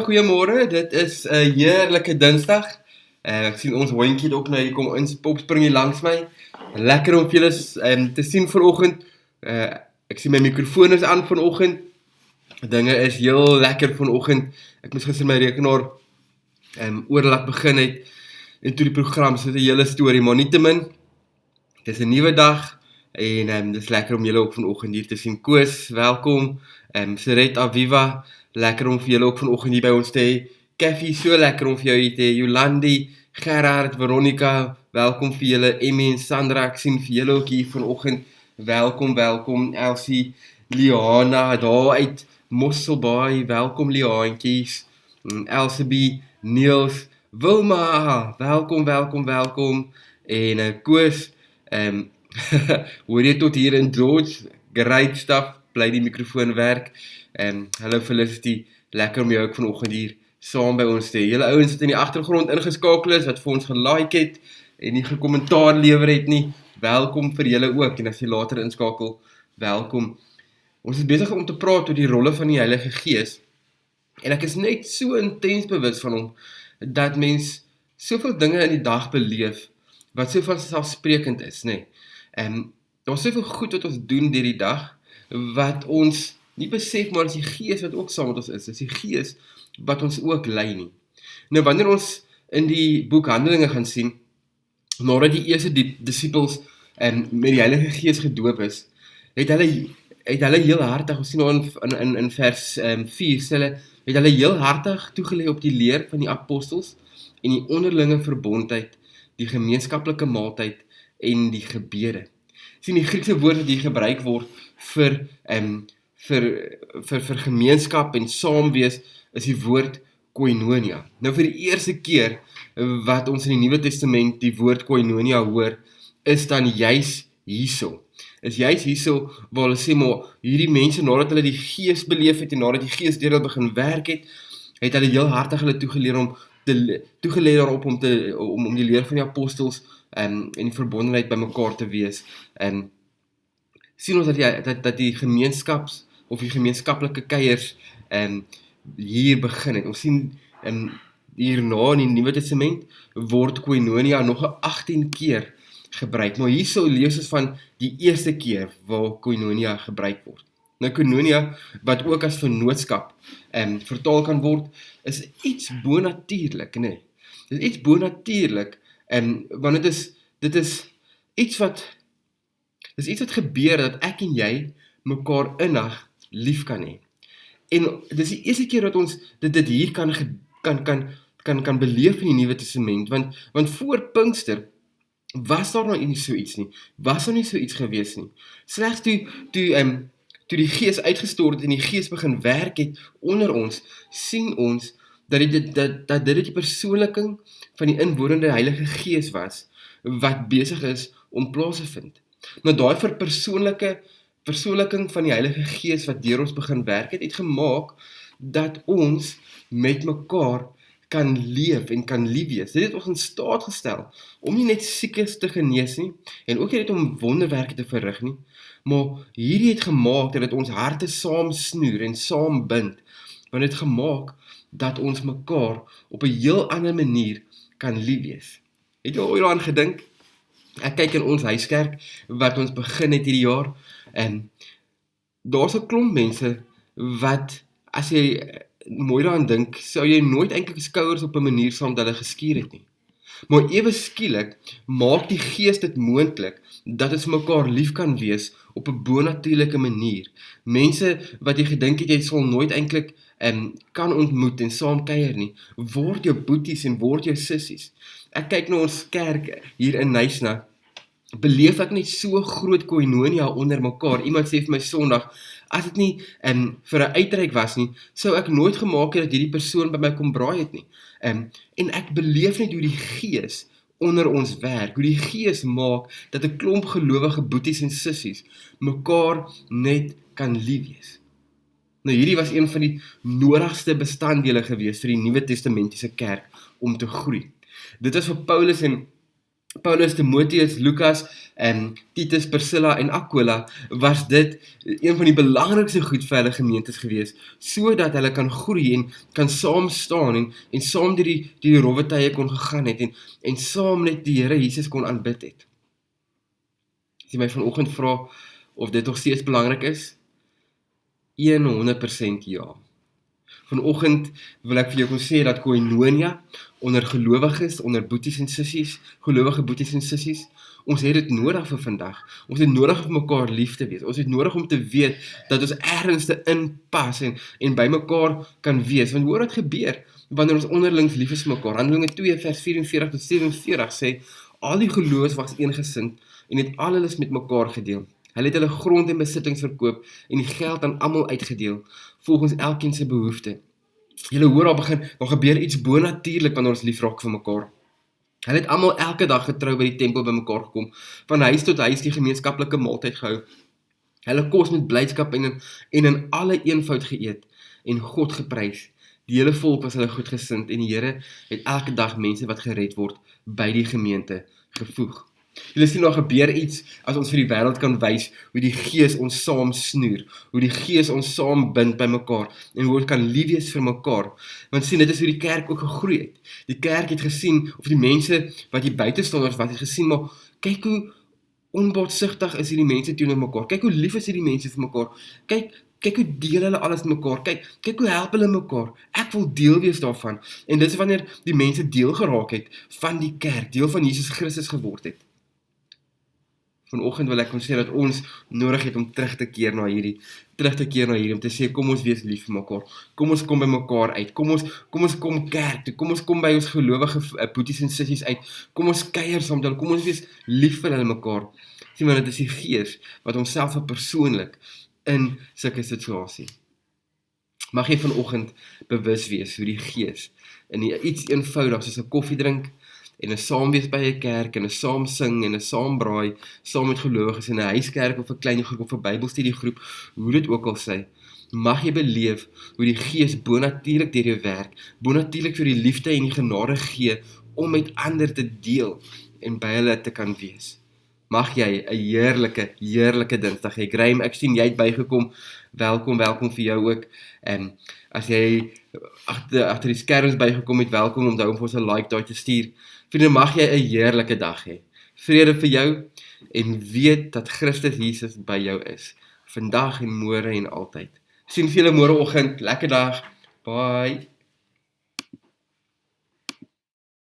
Goeiemôre, dit is 'n heerlike Dinsdag. Ek sien ons hondjie ook nou hier kom opspring hier langs my. Lekker om julle te sien vanoggend. Ek sien my mikrofoon is aan vanoggend. Dinge is heel lekker vanoggend. Ek moes gister my rekenaar oorlaat begin het en toe die program so 'n hele storie, maar nietemin, dit is 'n nuwe dag en dis lekker om julle ook vanoggend hier te sien. Koos, welkom. Seret Aviva, lekker om vir julle ook vanoggend hier by ons te hê. Kathy, so lekker om vir jou hier te hê. Jolandi, Gerard, Veronica, welkom vir julle. Emmy en Sandra, ek sien vir julle ook hier vanoggend. Welkom. Elsie, Liana, daar uit Mosselbaai, welkom Liaantjies. Elsabie, Niels, Wilma, welkom. En Koos, hoor jy tot hier in George, great stuff, bly die mikrofoon werk. Hallo Felicity, lekker om jou ook vanoggend hier saam by ons te hê. Julle ouens wat in die agtergrond ingeskakel is, wat vir ons gelike het en nie gekommentaar lewer het nie, welkom vir julle ook, en as jy later inskakel, welkom. Ons is besig om te praat oor die rolle van die Heilige Gees, en ek is net so intens bewus van hom, dat mens soveel dinge in die dag beleef, wat so vanselfsprekend is, nee. Daar is soveel goed wat ons doen deur die dag, wat ons nie besef, maar is die Gees wat ook saam met ons is die Gees wat ons ook lei nie. Nou, wanneer ons in die boek Handelinge gaan sien, nadat die eerste disippels met die Heilige Gees gedoop is, het hulle heel hartig, ons sien nou in vers 4, het hulle heel hartig toegelê op die leer van die apostels en die onderlinge verbondheid, die gemeenskaplike maaltyd en die gebede. Sien, die Griekse woord wat hier gebruik word vir gemeenskap en saamwees is die woord koinonia. Nou vir die eerste keer wat ons in die Nuwe Testament die woord koinonia hoor, is dan juis hierso. Is juis hierso waar hulle sê, maar hierdie mense nadat hulle die Gees beleef het en nadat die Gees deur hulle begin werk het hulle heel hartig hulle toegeleer daarop om die leer van die apostels en die verbondenheid by mekaar te wees. Sien ons dat die gemeenskaps of die gemeenskaplike kuiers hier begin het. Ons sien hierna in die Nuwe Testament word koinonia nog 18 keer gebruik. Maar hierso lees ons van die eerste keer waar koinonia gebruik word. Nou koinonia, wat ook as vennootskap vertaal kan word, is iets bonatuurlik, nee. Dit is iets bonatuurlik, want dit is iets wat gebeur, dat ek en jy mekaar innig lief kan hê. En dit is die eerste keer dat ons dit hier kan beleef in die Nuwe Testament, want voor Pinkster was daar nog nie so iets nie, was daar nie so iets gewees nie. Slegs toe die Gees uitgestort het en die Gees begin werk het onder ons, sien ons dat dit die persoonliking van die inwonende Heilige Gees was, wat besig is om plaas te vind. Nou daai verpersoonliking van die Heilige Gees wat deur ons begin werk het gemaak dat ons met mekaar kan leef en kan lief wees. Dit het ons in staat gestel om nie net siekes te genees nie, en ook nie net om wonderwerke te verrig nie, maar hierdie het gemaak dat dit ons harte saam snoer en saam bind, want dit het gemaak dat ons mekaar op 'n heel ander manier kan lief wees. Het jy ooit daaraan gedink? Ek kyk in ons huiskerk wat ons begin het hierdie jaar, en daar's 'n klomp mense wat, as jy mooi daaraan dink, sou jy nooit eintlik skouers op 'n manier saam dat hulle geskuur het nie. Maar ewe skielik maak die Gees dit moontlik dat ons mekaar lief kan wees op 'n bonatuurlike manier. Mense wat jy gedink het jy sal nooit eintlik kan ontmoet en saam kuier nie, word jou boeties en word jou sissies. Ek kyk na ons kerk hier in Nyasna, beleef ek net so groot koinonia onder mekaar. Iemand sê vir my Sondag, as dit nie vir 'n uitreik was nie, sou ek nooit gemaak het dat hierdie persoon by my kom braai het nie. En ek beleef net hoe die Gees onder ons werk, hoe die Gees maak dat 'n klomp gelowige boeties en sissies mekaar net kan lief wees. Nou hierdie was een van die nodigste bestanddele gewees vir die Nuwe Testamentiese kerk om te groei. Dit was vir Paulus, Timotheus, Lukas, Titus, Priscilla en Aquila, was dit een van die belangrikste goed vir hulle gemeentes gewees, sodat hulle kan groei en kan saam staan en saam die rowwe tye kon gegaan het en saam net die Here Jesus kon aanbid het. As jy my vanoggend vra of dit nog steeds belangrik is, 100% ja. Vanoggend wil ek vir jou kon sê dat koinonia onder gelowiges, onder boeties en sissies, gelowige boeties en sissies, ons het dit nodig vir vandag. Ons het nodig om mekaar lief te wees. Ons het nodig om te weet dat ons ergens te inpas en by mekaar kan wees. Want hoor wat gebeur wanneer ons onderlings lief is vir mekaar. Handelinge 2 vers 44 tot 47 sê, al die gelowiges was eengesind en het alles met mekaar gedeel. Hulle het hulle grond en besittings verkoop en die geld aan almal uitgedeel, volgens elkeen se behoefte. Julle hoor daar gebeur iets bonatuurlik wanneer ons lief raak vir mekaar. Hulle het almal elke dag getrou by die tempel by mekaar gekom, van huis tot huis die gemeenskaplike maaltyd gehou. Hulle kos met blydskap en in alle eenvoud geëet en God geprys. Die hele volk was hulle goedgesind en die Here het elke dag mense wat gered word by die gemeente gevoeg. Julle sien, daar gebeur iets as ons vir die wêreld kan wys hoe die Gees ons saam snoer, hoe die Gees ons saam bind by mekaar en hoe ons kan lief wees vir mekaar. Want sien, dit is hoe die kerk ook gegroei het. Die kerk het gesien, of die mense wat hier buitestanders was, het gesien, maar kyk hoe onbaatsigtig is hierdie mense teenoor mekaar. Kyk hoe lief is hierdie mense vir mekaar. Kyk hoe deel hulle alles met mekaar. Kyk hoe help hulle mekaar. Ek wil deel wees daarvan. En dit is wanneer die mense deel geraak het van die kerk, deel van Jesus Christus geword het. Vanoggend wil ek kon sê dat ons nodig het om terug te keer na hierdie, om te sê, kom ons wees lief vir mekaar, kom ons kom by mekaar uit, kom ons kom kerk toe, kom ons kom by ons gelowige boeties en sissies uit, kom ons kuier saam, kom ons wees lief vir hulle mekaar. Sien, want dit is die Gees wat homself persoonlik in sulke situasie. Mag jy vanoggend bewus wees hoe die Gees in iets eenvoudigs soos 'n koffie drink, en 'n saam wees by 'n kerk, en 'n saam sing, en 'n saam braai, saam met gelowiges in 'n huiskerk of 'n klein groep of 'n Bybelstudiegroep, hoe dit ook al sê, mag jy beleef hoe die Gees bonatuurlik deur jou werk, bonatuurlik vir die liefde en die genade gee om met ander te deel en by hulle te kan wees. Mag jy 'n heerlike Dinsdag hê. Graham, ek sien jy het bygekom. Welkom vir jou ook. As jy agter die skerms bygekom het, welkom, onthou om vir ons 'n like daar te stuur. Vriende, mag jy 'n heerlike dag hê. Vrede vir jou en weet dat Christus Jesus by jou is. Vandag en môre en altyd. Sien vir julle môreoggend. Lekker dag. Bye.